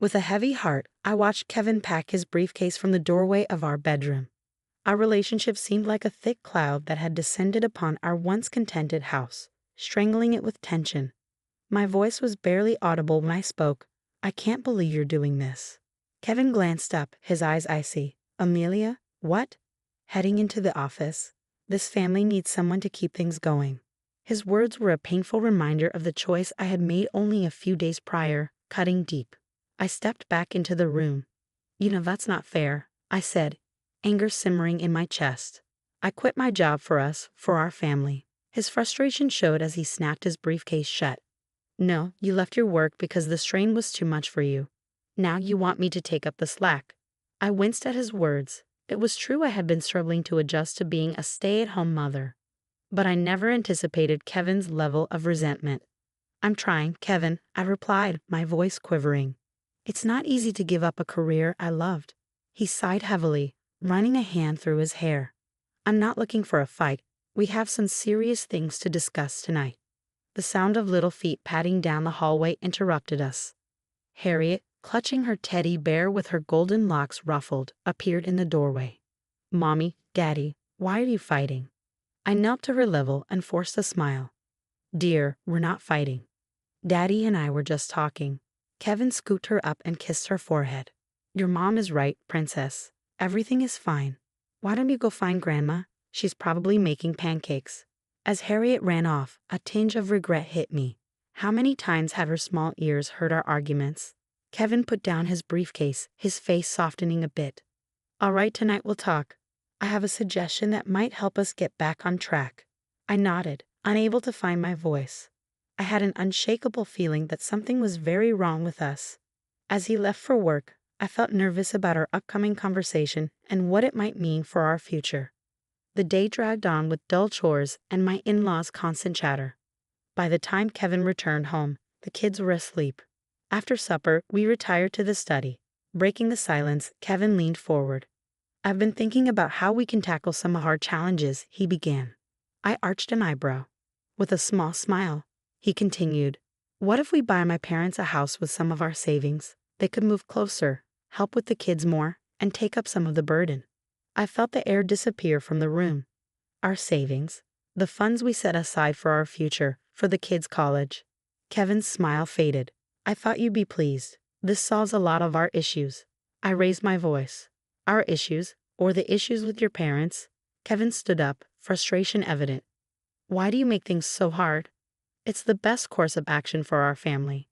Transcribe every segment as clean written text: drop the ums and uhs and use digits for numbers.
With a heavy heart, I watched Kevin pack his briefcase from the doorway of our bedroom. Our relationship seemed like a thick cloud that had descended upon our once contented house, strangling it with tension. My voice was barely audible when I spoke. "I can't believe you're doing this." Kevin glanced up, his eyes icy. "Amelia? What?" "Heading into the office. This family needs someone to keep things going." His words were a painful reminder of the choice I had made only a few days prior, cutting deep. I stepped back into the room. "You know that's not fair," I said, anger simmering in my chest. "I quit my job for us, for our family." His frustration showed as he snapped his briefcase shut. "No, you left your work because the strain was too much for you. Now you want me to take up the slack." I winced at his words. It was true I had been struggling to adjust to being a stay-at-home mother. But I never anticipated Kevin's level of resentment. "I'm trying, Kevin," I replied, my voice quivering. "It's not easy to give up a career I loved." He sighed heavily, running a hand through his hair. "I'm not looking for a fight. We have some serious things to discuss tonight." The sound of little feet padding down the hallway interrupted us. Harriet, clutching her teddy bear with her golden locks ruffled, appeared in the doorway. "Mommy, Daddy, why are you fighting?" I knelt to her level and forced a smile. "Dear, we're not fighting. Daddy and I were just talking." Kevin scooped her up and kissed her forehead. "Your mom is right, Princess. Everything is fine. Why don't you go find Grandma? She's probably making pancakes." As Harriet ran off, a tinge of regret hit me. How many times had her small ears heard our arguments? Kevin put down his briefcase, his face softening a bit. "All right, tonight we'll talk. I have a suggestion that might help us get back on track." I nodded, unable to find my voice. I had an unshakable feeling that something was very wrong with us. As he left for work, I felt nervous about our upcoming conversation and what it might mean for our future. The day dragged on with dull chores and my in-laws' constant chatter. By the time Kevin returned home, the kids were asleep. After supper, we retired to the study. Breaking the silence, Kevin leaned forward. "I've been thinking about how we can tackle some of our challenges," he began. I arched an eyebrow. With a small smile, he continued, "What if we buy my parents a house with some of our savings? They could move closer, help with the kids more, and take up some of the burden." I felt the air disappear from the room. Our savings, the funds we set aside for our future, for the kids' college. Kevin's smile faded. "I thought you'd be pleased. This solves a lot of our issues." I raised my voice. "Our issues, or the issues with your parents?" Kevin stood up, frustration evident. "Why do you make things so hard? It's the best course of action for our family."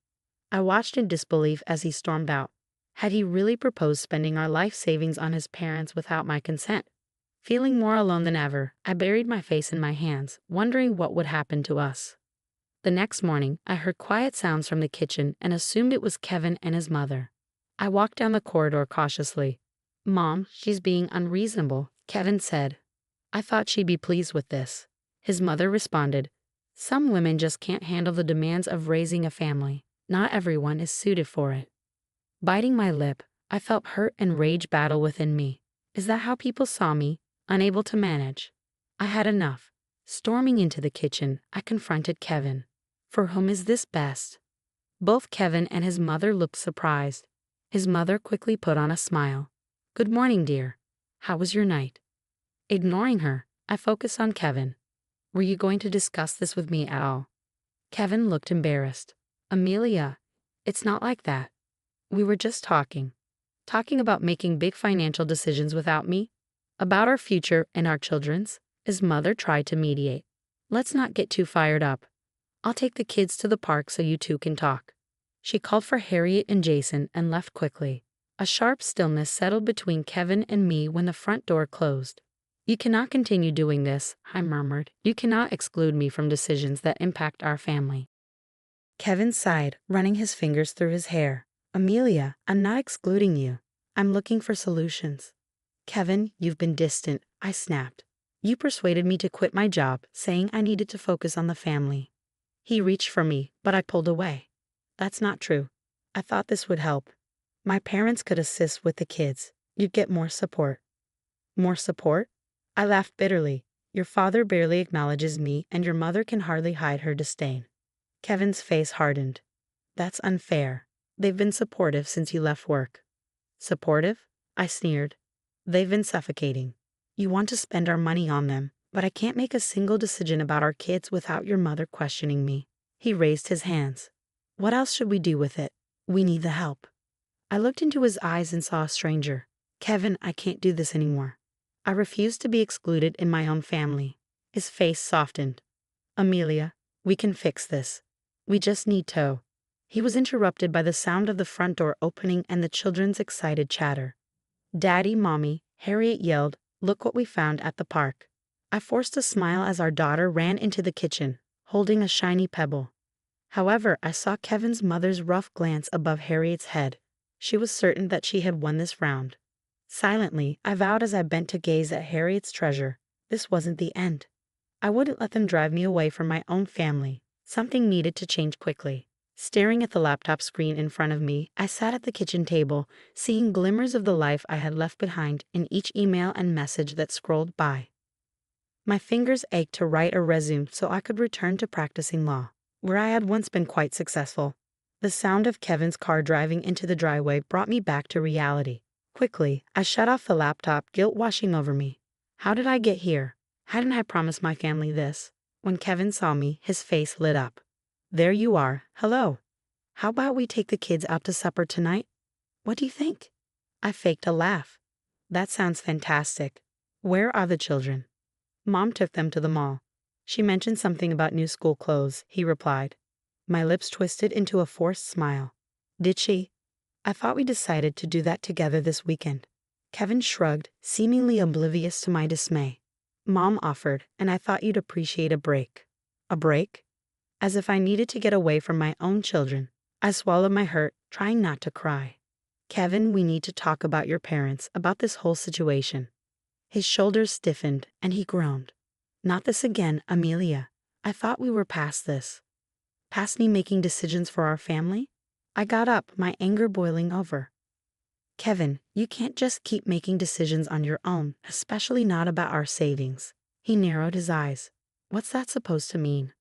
I watched in disbelief as he stormed out. Had he really proposed spending our life savings on his parents without my consent? Feeling more alone than ever, I buried my face in my hands, wondering what would happen to us. The next morning, I heard quiet sounds from the kitchen and assumed it was Kevin and his mother. I walked down the corridor cautiously. "Mom, she's being unreasonable," Kevin said. "I thought she'd be pleased with this." His mother responded, "Some women just can't handle the demands of raising a family. Not everyone is suited for it." Biting my lip, I felt hurt and rage battle within me. Is that how people saw me, unable to manage? I had enough. Storming into the kitchen, I confronted Kevin. "For whom is this best?" Both Kevin and his mother looked surprised. His mother quickly put on a smile. "Good morning, dear. How was your night?" Ignoring her, I focused on Kevin. "Were you going to discuss this with me at all?" Kevin looked embarrassed. "Amelia, it's not like that. We were just talking. Talking about making big financial decisions without me. About our future and our children's." His mother tried to mediate. "Let's not get too fired up. I'll take the kids to the park so you two can talk." She called for Harriet and Jason and left quickly. A sharp stillness settled between Kevin and me when the front door closed. "You cannot continue doing this," I murmured. "You cannot exclude me from decisions that impact our family." Kevin sighed, running his fingers through his hair. "Amelia, I'm not excluding you. I'm looking for solutions." "Kevin, you've been distant," I snapped. "You persuaded me to quit my job, saying I needed to focus on the family." He reached for me, but I pulled away. "That's not true. I thought this would help. My parents could assist with the kids. You'd get more support." "More support?" I laughed bitterly. "Your father barely acknowledges me, and your mother can hardly hide her disdain." Kevin's face hardened. "That's unfair. They've been supportive since you left work. Supportive? I sneered. They've been suffocating. You want to spend our money on them, but I can't make a single decision about our kids without your mother questioning me. He raised his hands. What else should we do with it? We need the help. I looked into his eyes and saw a stranger. Kevin, I can't do this anymore. I refuse to be excluded in my own family. His face softened. Amelia, we can fix this. We just need to. He was interrupted by the sound of the front door opening and the children's excited chatter. Daddy, Mommy, Harriet yelled, look what we found at the park. I forced a smile as our daughter ran into the kitchen, holding a shiny pebble. However, I saw Kevin's mother's rough glance above Harriet's head. She was certain that she had won this round. Silently, I vowed as I bent to gaze at Harriet's treasure, this wasn't the end. I wouldn't let them drive me away from my own family. Something needed to change quickly. Staring at the laptop screen in front of me, I sat at the kitchen table, seeing glimmers of the life I had left behind in each email and message that scrolled by. My fingers ached to write a resume so I could return to practicing law, where I had once been quite successful. The sound of Kevin's car driving into the driveway brought me back to reality. Quickly, I shut off the laptop, guilt washing over me. How did I get here? Hadn't I promised my family this? When Kevin saw me, his face lit up. There you are. Hello. How about we take the kids out to supper tonight? What do you think? I faked a laugh. That sounds fantastic. Where are the children? Mom took them to the mall. She mentioned something about new school clothes, he replied. My lips twisted into a forced smile. Did she? I thought we decided to do that together this weekend. Kevin shrugged, seemingly oblivious to my dismay. Mom offered, and I thought you'd appreciate a break. A break? As if I needed to get away from my own children. I swallowed my hurt, trying not to cry. Kevin, we need to talk about your parents, about this whole situation. His shoulders stiffened, and he groaned. Not this again, Amelia. I thought we were past this. Past me making decisions for our family? I got up, my anger boiling over. Kevin, you can't just keep making decisions on your own, especially not about our savings. He narrowed his eyes. What's that supposed to mean?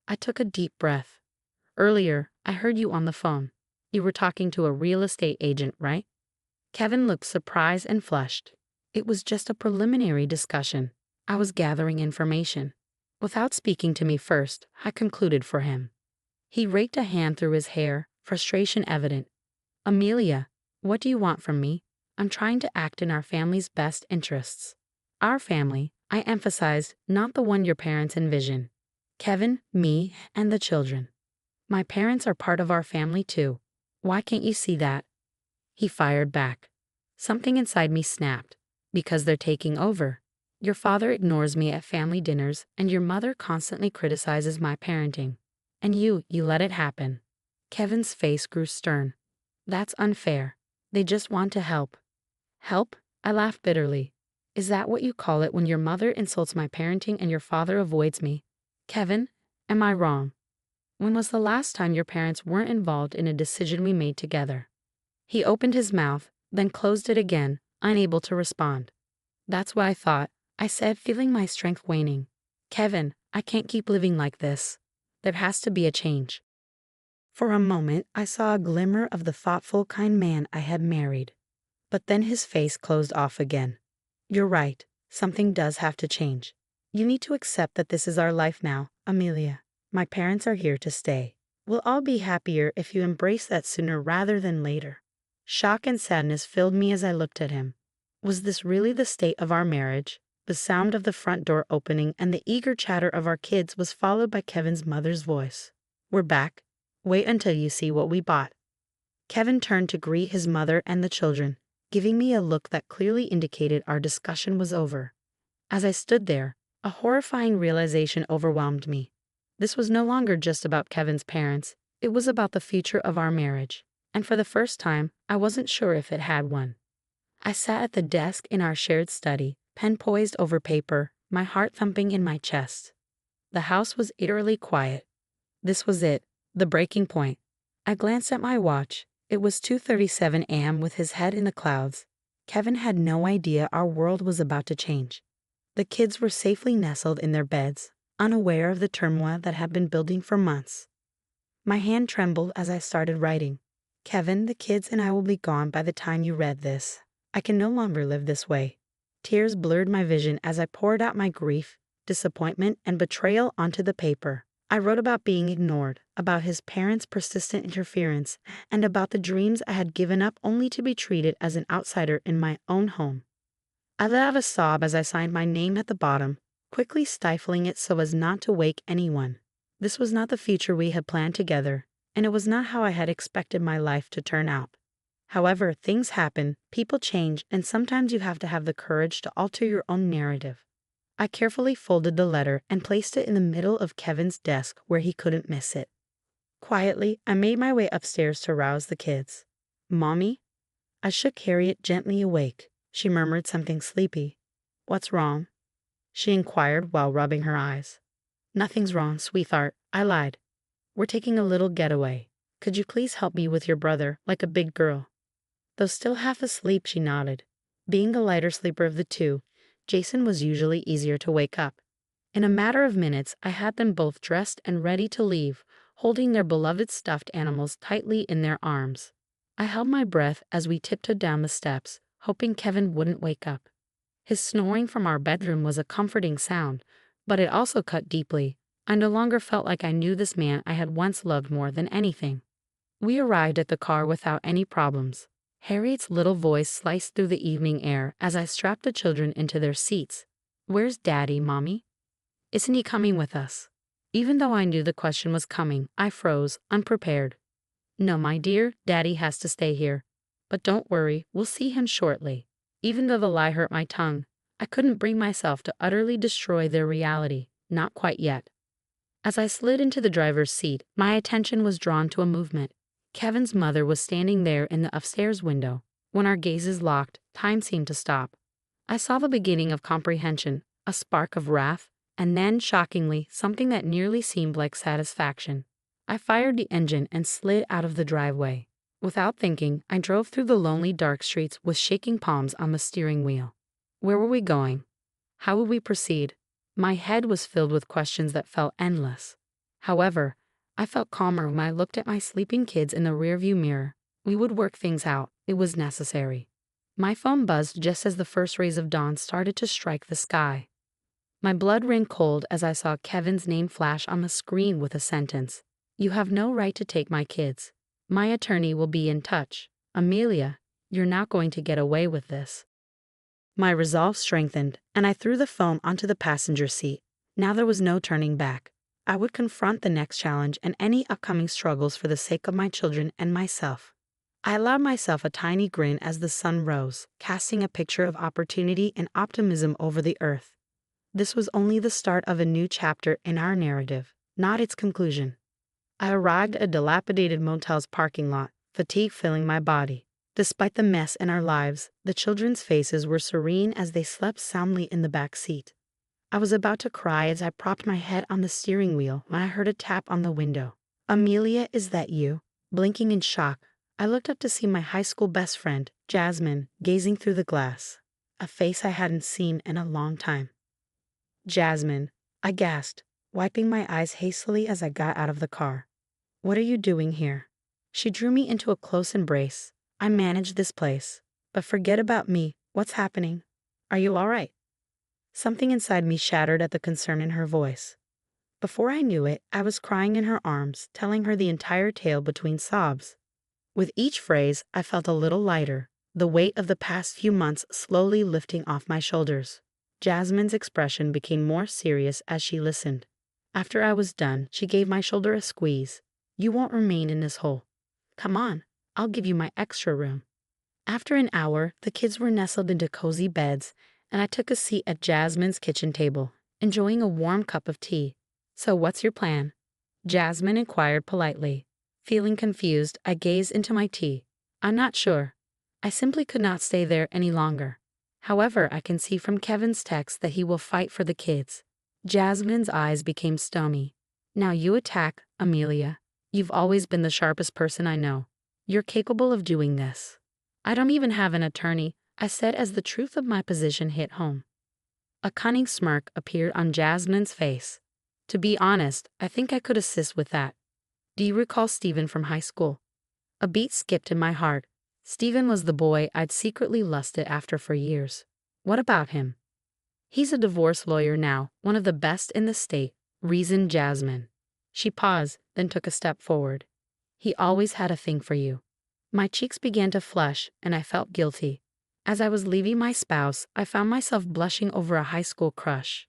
I took a deep breath. Earlier, I heard you on the phone. You were talking to a real estate agent, right? Kevin looked surprised and flushed. It was just a preliminary discussion. I was gathering information. Without speaking to me first, I concluded for him. He raked a hand through his hair, frustration evident. Amelia, what do you want from me? I'm trying to act in our family's best interests. Our family, I emphasized, not the one your parents envision. Kevin, me, and the children. My parents are part of our family too. Why can't you see that? He fired back. Something inside me snapped. Because they're taking over. Your father ignores me at family dinners, and your mother constantly criticizes my parenting. And you let it happen. Kevin's face grew stern. That's unfair. They just want to help. Help? I laughed bitterly. Is that what you call it when your mother insults my parenting and your father avoids me? Kevin, am I wrong? When was the last time your parents weren't involved in a decision we made together? He opened his mouth, then closed it again, unable to respond. That's what I thought, I said, feeling my strength waning. Kevin, I can't keep living like this. There has to be a change. For a moment, I saw a glimmer of the thoughtful, kind man I had married. But then his face closed off again. You're right, something does have to change. You need to accept that this is our life now, Amelia. My parents are here to stay. We'll all be happier if you embrace that sooner rather than later. Shock and sadness filled me as I looked at him. Was this really the state of our marriage? The sound of the front door opening and the eager chatter of our kids was followed by Kevin's mother's voice. We're back. Wait until you see what we bought. Kevin turned to greet his mother and the children, giving me a look that clearly indicated our discussion was over. As I stood there, a horrifying realization overwhelmed me. This was no longer just about Kevin's parents, it was about the future of our marriage. And for the first time, I wasn't sure if it had one. I sat at the desk in our shared study, pen poised over paper, my heart thumping in my chest. The house was eerily quiet. This was it, the breaking point. I glanced at my watch. It was 2:37 a.m. with his head in the clouds. Kevin had no idea our world was about to change. The kids were safely nestled in their beds, unaware of the turmoil that had been building for months. My hand trembled as I started writing. Kevin, the kids and I will be gone by the time you read this. I can no longer live this way. Tears blurred my vision as I poured out my grief, disappointment, and betrayal onto the paper. I wrote about being ignored, about his parents' persistent interference, and about the dreams I had given up only to be treated as an outsider in my own home. I let out a sob as I signed my name at the bottom, quickly stifling it so as not to wake anyone. This was not the future we had planned together, and it was not how I had expected my life to turn out. However, things happen, people change, and sometimes you have to have the courage to alter your own narrative. I carefully folded the letter and placed it in the middle of Kevin's desk where he couldn't miss it. Quietly, I made my way upstairs to rouse the kids. "Mommy?" I shook Harriet gently awake. She murmured something sleepy. "What's wrong?" she inquired while rubbing her eyes. "Nothing's wrong, sweetheart. I lied. We're taking a little getaway. Could you please help me with your brother, like a big girl?" Though still half asleep, she nodded. Being the lighter sleeper of the two, Jason was usually easier to wake up. In a matter of minutes, I had them both dressed and ready to leave, holding their beloved stuffed animals tightly in their arms. I held my breath as we tiptoed down the steps, hoping Kevin wouldn't wake up. His snoring from our bedroom was a comforting sound, but it also cut deeply. I no longer felt like I knew this man I had once loved more than anything. We arrived at the car without any problems. Harriet's little voice sliced through the evening air as I strapped the children into their seats. "Where's Daddy, Mommy? Isn't he coming with us?" Even though I knew the question was coming, I froze, unprepared. "No, my dear, Daddy has to stay here. But don't worry, we'll see him shortly." Even though the lie hurt my tongue, I couldn't bring myself to utterly destroy their reality, not quite yet. As I slid into the driver's seat, my attention was drawn to a movement. Kevin's mother was standing there in the upstairs window. When our gazes locked, time seemed to stop. I saw the beginning of comprehension, a spark of wrath, and then, shockingly, something that nearly seemed like satisfaction. I fired the engine and slid out of the driveway. Without thinking, I drove through the lonely dark streets with shaking palms on the steering wheel. Where were we going? How would we proceed? My head was filled with questions that felt endless. However, I felt calmer when I looked at my sleeping kids in the rearview mirror. We would work things out. It was necessary. My phone buzzed just as the first rays of dawn started to strike the sky. My blood ran cold as I saw Kevin's name flash on the screen with a sentence. "You have no right to take my kids. My attorney will be in touch. Amelia, you're not going to get away with this." My resolve strengthened, and I threw the phone onto the passenger seat. Now there was no turning back. I would confront the next challenge and any upcoming struggles for the sake of my children and myself. I allowed myself a tiny grin as the sun rose, casting a picture of opportunity and optimism over the earth. This was only the start of a new chapter in our narrative, not its conclusion. I arrived at a dilapidated motel's parking lot, fatigue filling my body. Despite the mess in our lives, the children's faces were serene as they slept soundly in the back seat. I was about to cry as I propped my head on the steering wheel when I heard a tap on the window. "Amelia, is that you?" Blinking in shock, I looked up to see my high school best friend, Jasmine, gazing through the glass, a face I hadn't seen in a long time. "Jasmine," I gasped, wiping my eyes hastily as I got out of the car. "What are you doing here?" She drew me into a close embrace. "I manage this place. But forget about me. What's happening? Are you all right?" Something inside me shattered at the concern in her voice. Before I knew it, I was crying in her arms, telling her the entire tale between sobs. With each phrase, I felt a little lighter, the weight of the past few months slowly lifting off my shoulders. Jasmine's expression became more serious as she listened. After I was done, she gave my shoulder a squeeze. "You won't remain in this hole. Come on, I'll give you my extra room." After an hour, the kids were nestled into cozy beds, and I took a seat at Jasmine's kitchen table, enjoying a warm cup of tea. "So what's your plan?" Jasmine inquired politely. Feeling confused, I gazed into my tea. "I'm not sure. I simply could not stay there any longer. However, I can see from Kevin's text that he will fight for the kids." Jasmine's eyes became stony. "Now you attack, Amelia. You've always been the sharpest person I know. You're capable of doing this." "I don't even have an attorney," I said as the truth of my position hit home. A cunning smirk appeared on Jasmine's face. "To be honest, I think I could assist with that. Do you recall Stephen from high school?" A beat skipped in my heart. Stephen was the boy I'd secretly lusted after for years. What about him? He's a divorce lawyer now, one of the best in the state, reasoned Jasmine. She paused, then took a step forward. He always had a thing for you. My cheeks began to flush, and I felt guilty. As I was leaving my spouse, I found myself blushing over a high school crush.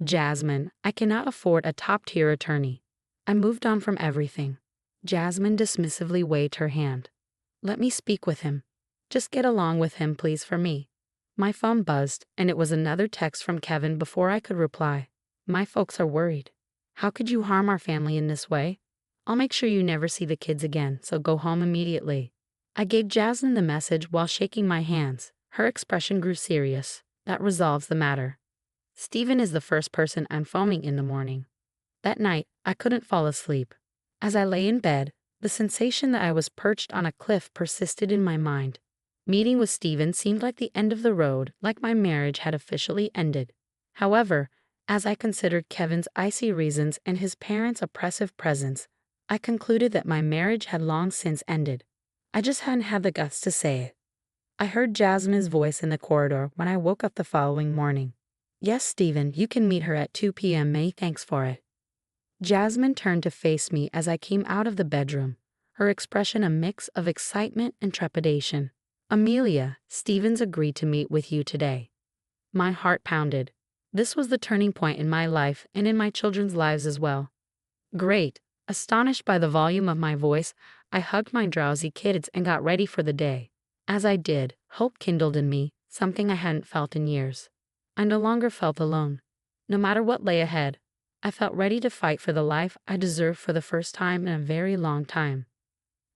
Jasmine, I cannot afford a top-tier attorney. I moved on from everything. Jasmine dismissively waved her hand. Let me speak with him. Just get along with him, please, for me. My phone buzzed, and it was another text from Kevin before I could reply. My folks are worried. How could you harm our family in this way? I'll make sure you never see the kids again, so go home immediately. I gave Jasmine the message while shaking my hands. Her expression grew serious. That resolves the matter. Stephen is the first person I'm phoning in the morning. That night, I couldn't fall asleep. As I lay in bed, the sensation that I was perched on a cliff persisted in my mind. Meeting with Stephen seemed like the end of the road, like my marriage had officially ended. However, as I considered Kevin's icy reasons and his parents' oppressive presence, I concluded that my marriage had long since ended. I just hadn't had the guts to say it. I heard Jasmine's voice in the corridor when I woke up the following morning. Yes, Stephen, you can meet her at 2 p.m. Many thanks for it. Jasmine turned to face me as I came out of the bedroom, her expression a mix of excitement and trepidation. Amelia, Stephen's agreed to meet with you today. My heart pounded. This was the turning point in my life and in my children's lives as well. Great. Astonished by the volume of my voice, I hugged my drowsy kids and got ready for the day. As I did, hope kindled in me, something I hadn't felt in years. I no longer felt alone. No matter what lay ahead, I felt ready to fight for the life I deserved for the first time in a very long time.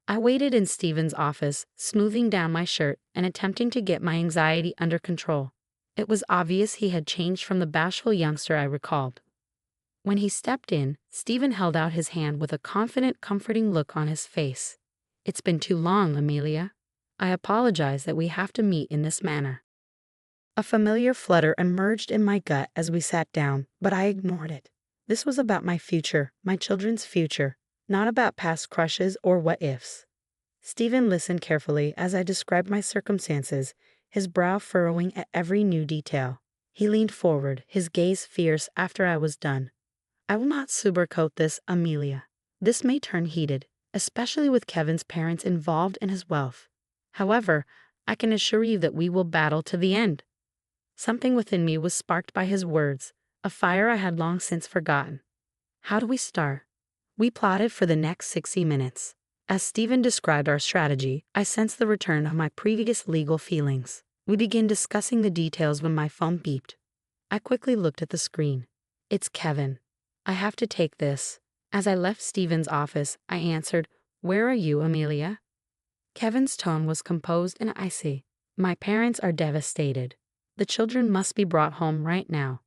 I waited in Stephen's office, smoothing down my shirt and attempting to get my anxiety under control. It was obvious he had changed from the bashful youngster I recalled. When he stepped in, Stephen held out his hand with a confident, comforting look on his face. It's been too long, Amelia. I apologize that we have to meet in this manner. A familiar flutter emerged in my gut as we sat down, but I ignored it. This was about my future, my children's future, not about past crushes or what-ifs. Stephen listened carefully as I described my circumstances, his brow furrowing at every new detail. He leaned forward, his gaze fierce after I was done. I will not sugarcoat this, Amelia. This may turn heated, especially with Kevin's parents involved in his wealth. However, I can assure you that we will battle to the end. Something within me was sparked by his words, a fire I had long since forgotten. How do we start? We plotted for the next 60 minutes. As Stephen described our strategy, I sensed the return of my previous legal feelings. We began discussing the details when my phone beeped. I quickly looked at the screen. It's Kevin. I have to take this. As I left Stephen's office, I answered, Where are you, Amelia? Kevin's tone was composed and icy. My parents are devastated. The children must be brought home right now.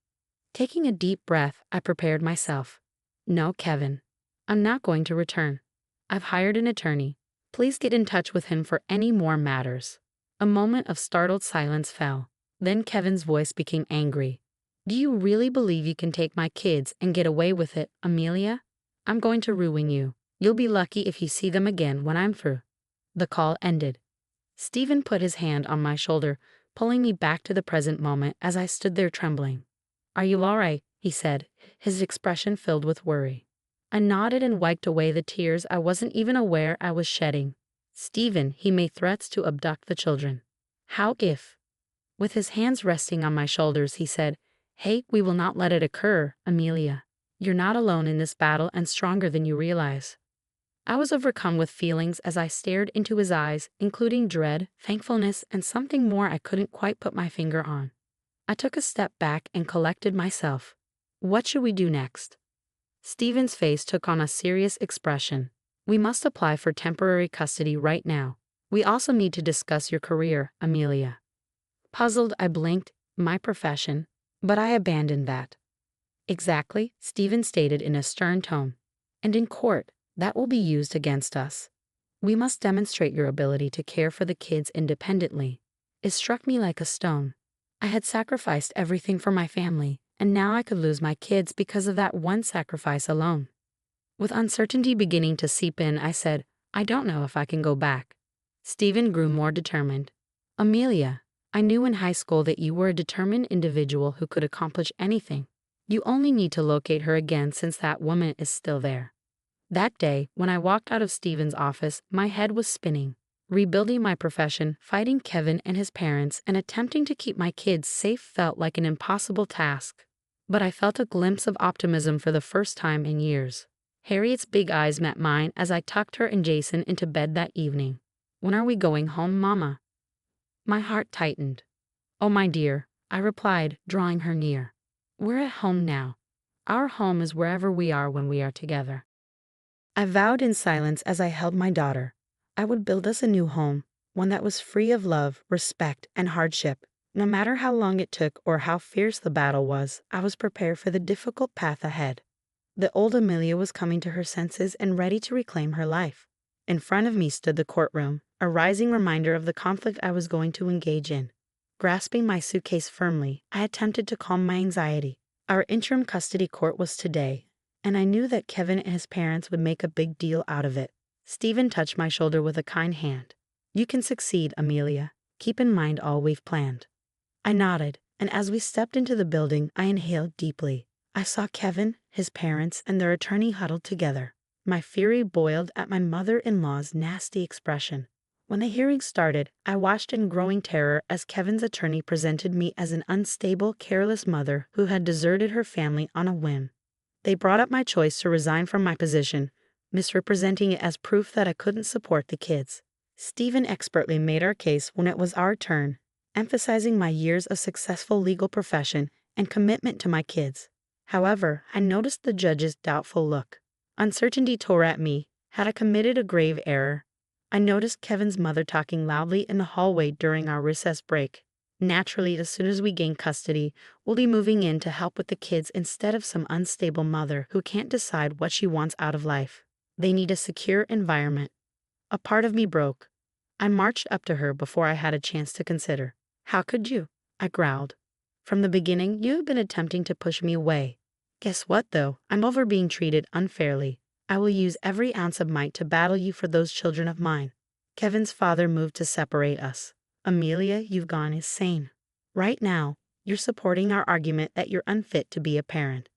Taking a deep breath, I prepared myself. No, Kevin. I'm not going to return. I've hired an attorney. Please get in touch with him for any more matters. A moment of startled silence fell. Then Kevin's voice became angry. Do you really believe you can take my kids and get away with it, Amelia? I'm going to ruin you. You'll be lucky if you see them again when I'm through. The call ended. Stephen put his hand on my shoulder, pulling me back to the present moment as I stood there trembling. Are you all right? He said, his expression filled with worry. I nodded and wiped away the tears I wasn't even aware I was shedding. Stephen, he made threats to abduct the children. How if? With his hands resting on my shoulders, he said, Hey, we will not let it occur, Amelia. You're not alone in this battle and stronger than you realize. I was overcome with feelings as I stared into his eyes, including dread, thankfulness, and something more I couldn't quite put my finger on. I took a step back and collected myself. What should we do next? Stephen's face took on a serious expression. We must apply for temporary custody right now. We also need to discuss your career, Amelia. Puzzled, I blinked. My profession. But I abandoned that. Exactly, Stephen stated in a stern tone. And in court, that will be used against us. We must demonstrate your ability to care for the kids independently. It struck me like a stone. I had sacrificed everything for my family, and now I could lose my kids because of that one sacrifice alone. With uncertainty beginning to seep in, I said, I don't know if I can go back. Stephen grew more determined. Amelia, I knew in high school that you were a determined individual who could accomplish anything. You only need to locate her again since that woman is still there. That day, when I walked out of Stephen's office, my head was spinning. Rebuilding my profession, fighting Kevin and his parents, and attempting to keep my kids safe felt like an impossible task. But I felt a glimpse of optimism for the first time in years. Harriet's big eyes met mine as I tucked her and Jason into bed that evening. When are we going home, Mama? My heart tightened. Oh, my dear, I replied, drawing her near. We're at home now. Our home is wherever we are when we are together. I vowed in silence as I held my daughter. I would build us a new home, one that was free of love, respect, and hardship. No matter how long it took or how fierce the battle was, I was prepared for the difficult path ahead. The old Amelia was coming to her senses and ready to reclaim her life. In front of me stood the courtroom, a rising reminder of the conflict I was going to engage in. Grasping my suitcase firmly, I attempted to calm my anxiety. Our interim custody court was today, and I knew that Kevin and his parents would make a big deal out of it. Stephen touched my shoulder with a kind hand. You can succeed, Amelia. Keep in mind all we've planned. I nodded, and as we stepped into the building, I inhaled deeply. I saw Kevin, his parents, and their attorney huddled together. My fury boiled at my mother-in-law's nasty expression. When the hearing started, I watched in growing terror as Kevin's attorney presented me as an unstable, careless mother who had deserted her family on a whim. They brought up my choice to resign from my position, misrepresenting it as proof that I couldn't support the kids. Stephen expertly made our case when it was our turn, emphasizing my years of successful legal profession and commitment to my kids. However, I noticed the judge's doubtful look. Uncertainty tore at me. Had I committed a grave error? I noticed Kevin's mother talking loudly in the hallway during our recess break. Naturally, as soon as we gain custody, we'll be moving in to help with the kids instead of some unstable mother who can't decide what she wants out of life. They need a secure environment. A part of me broke. I marched up to her before I had a chance to consider. How could you? I growled. From the beginning, you have been attempting to push me away. Guess what, though? I'm over being treated unfairly. I will use every ounce of might to battle you for those children of mine. Kevin's father moved to separate us. Amelia, you've gone insane. Right now, you're supporting our argument that you're unfit to be a parent.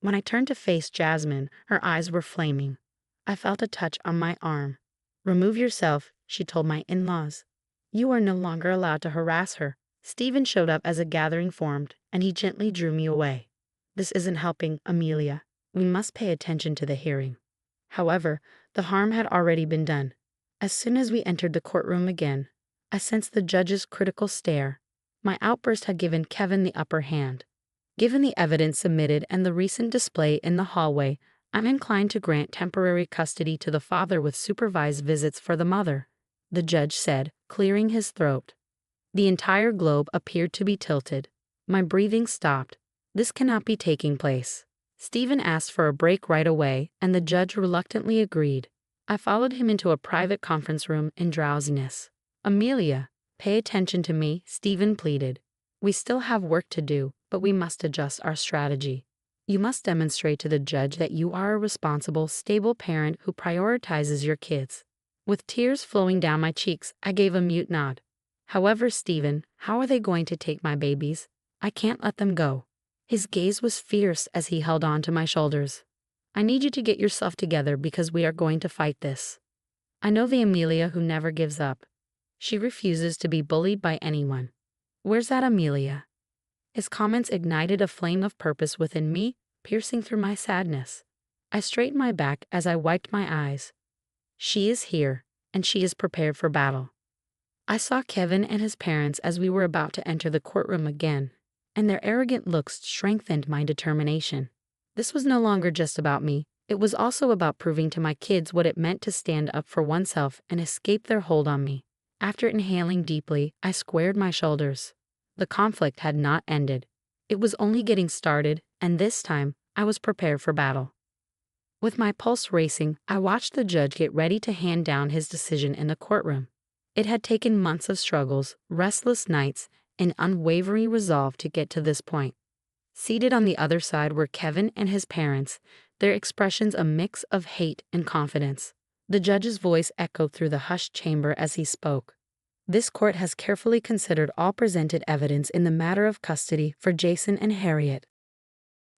When I turned to face Jasmine, her eyes were flaming. I felt a touch on my arm. Remove yourself, she told my in-laws. You are no longer allowed to harass her. Stephen showed up as a gathering formed, and he gently drew me away. This isn't helping, Amelia. We must pay attention to the hearing. However, the harm had already been done. As soon as we entered the courtroom again, I sensed the judge's critical stare. My outburst had given Kevin the upper hand. Given the evidence submitted and the recent display in the hallway, I'm inclined to grant temporary custody to the father with supervised visits for the mother, the judge said, clearing his throat. The entire globe appeared to be tilted. My breathing stopped. This cannot be taking place. Stephen asked for a break right away, and the judge reluctantly agreed. I followed him into a private conference room in drowsiness. Amelia, pay attention to me, Stephen pleaded. We still have work to do, but we must adjust our strategy. You must demonstrate to the judge that you are a responsible, stable parent who prioritizes your kids. With tears flowing down my cheeks, I gave a mute nod. However, Stephen, how are they going to take my babies? I can't let them go. His gaze was fierce as he held on to my shoulders. I need you to get yourself together because we are going to fight this. I know the Amelia who never gives up. She refuses to be bullied by anyone. Where's that Amelia? His comments ignited a flame of purpose within me, piercing through my sadness. I straightened my back as I wiped my eyes. She is here, and she is prepared for battle. I saw Kevin and his parents as we were about to enter the courtroom again, and their arrogant looks strengthened my determination. This was no longer just about me. It was also about proving to my kids what it meant to stand up for oneself and escape their hold on me. After inhaling deeply, I squared my shoulders. The conflict had not ended. It was only getting started, and this time, I was prepared for battle. With my pulse racing, I watched the judge get ready to hand down his decision in the courtroom. It had taken months of struggles, restless nights, and unwavering resolve to get to this point. Seated on the other side were Kevin and his parents, their expressions a mix of hate and confidence. The judge's voice echoed through the hushed chamber as he spoke. This court has carefully considered all presented evidence in the matter of custody for Jason and Harriet.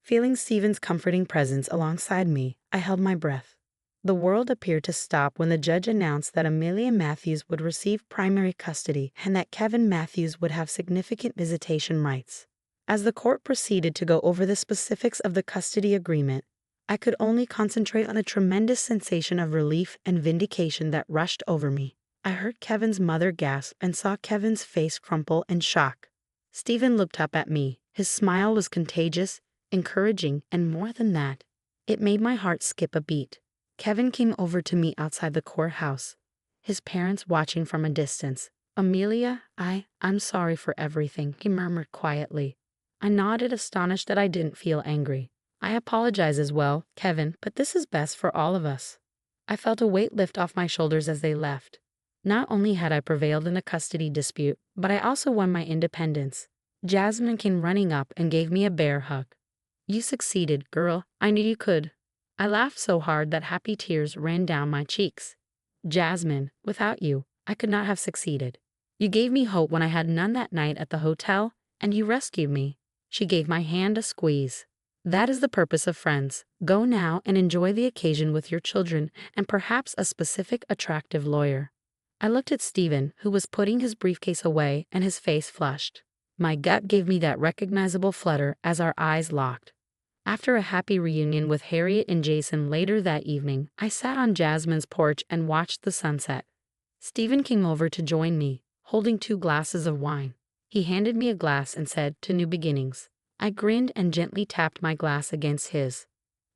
Feeling Stephen's comforting presence alongside me, I held my breath. The world appeared to stop when the judge announced that Amelia Matthews would receive primary custody and that Kevin Matthews would have significant visitation rights. As the court proceeded to go over the specifics of the custody agreement, I could only concentrate on a tremendous sensation of relief and vindication that rushed over me. I heard Kevin's mother gasp and saw Kevin's face crumple in shock. Stephen looked up at me. His smile was contagious, encouraging, and more than that, it made my heart skip a beat. Kevin came over to me outside the courthouse, his parents watching from a distance. "Amelia, I'm sorry for everything," he murmured quietly. I nodded, astonished that I didn't feel angry. "I apologize as well, Kevin, but this is best for all of us." I felt a weight lift off my shoulders as they left. Not only had I prevailed in a custody dispute, but I also won my independence. Jasmine came running up and gave me a bear hug. "You succeeded, girl. I knew you could." I laughed so hard that happy tears ran down my cheeks. "Jasmine, without you, I could not have succeeded. You gave me hope when I had none that night at the hotel, and you rescued me." She gave my hand a squeeze. "That is the purpose of friends. Go now and enjoy the occasion with your children and perhaps a specific attractive lawyer." I looked at Stephen, who was putting his briefcase away, and his face flushed. My gut gave me that recognizable flutter as our eyes locked. After a happy reunion with Harriet and Jason later that evening, I sat on Jasmine's porch and watched the sunset. Stephen came over to join me, holding 2 glasses of wine. He handed me a glass and said, "To new beginnings." I grinned and gently tapped my glass against his.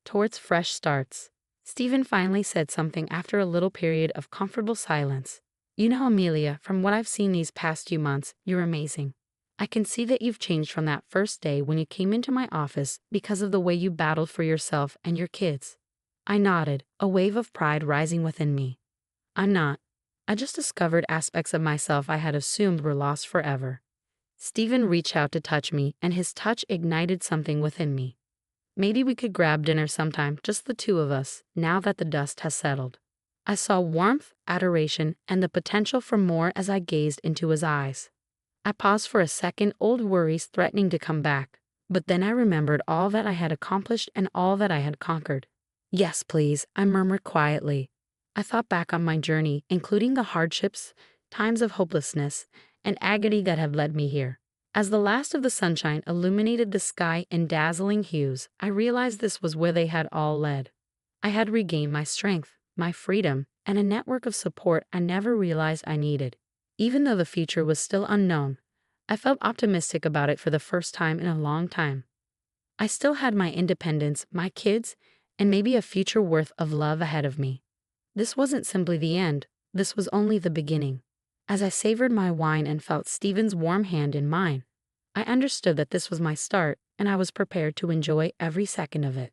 "Towards fresh starts." Stephen finally said something after a little period of comfortable silence. "You know, Amelia, from what I've seen these past few months, you're amazing. I can see that you've changed from that first day when you came into my office because of the way you battled for yourself and your kids." I nodded, a wave of pride rising within me. "I'm not. I just discovered aspects of myself I had assumed were lost forever." Stephen reached out to touch me, and his touch ignited something within me. "Maybe we could grab dinner sometime, just the 2 of us, now that the dust has settled." I saw warmth, adoration, and the potential for more as I gazed into his eyes. I paused for a second, old worries threatening to come back, but then I remembered all that I had accomplished and all that I had conquered. "Yes, please," I murmured quietly. I thought back on my journey, including the hardships, times of hopelessness, and agony that had led me here. As the last of the sunshine illuminated the sky in dazzling hues, I realized this was where they had all led. I had regained my strength, my freedom, and a network of support I never realized I needed. Even though the future was still unknown, I felt optimistic about it for the first time in a long time. I still had my independence, my kids, and maybe a future worth of love ahead of me. This wasn't simply the end, this was only the beginning. As I savored my wine and felt Stephen's warm hand in mine, I understood that this was my start, and I was prepared to enjoy every second of it.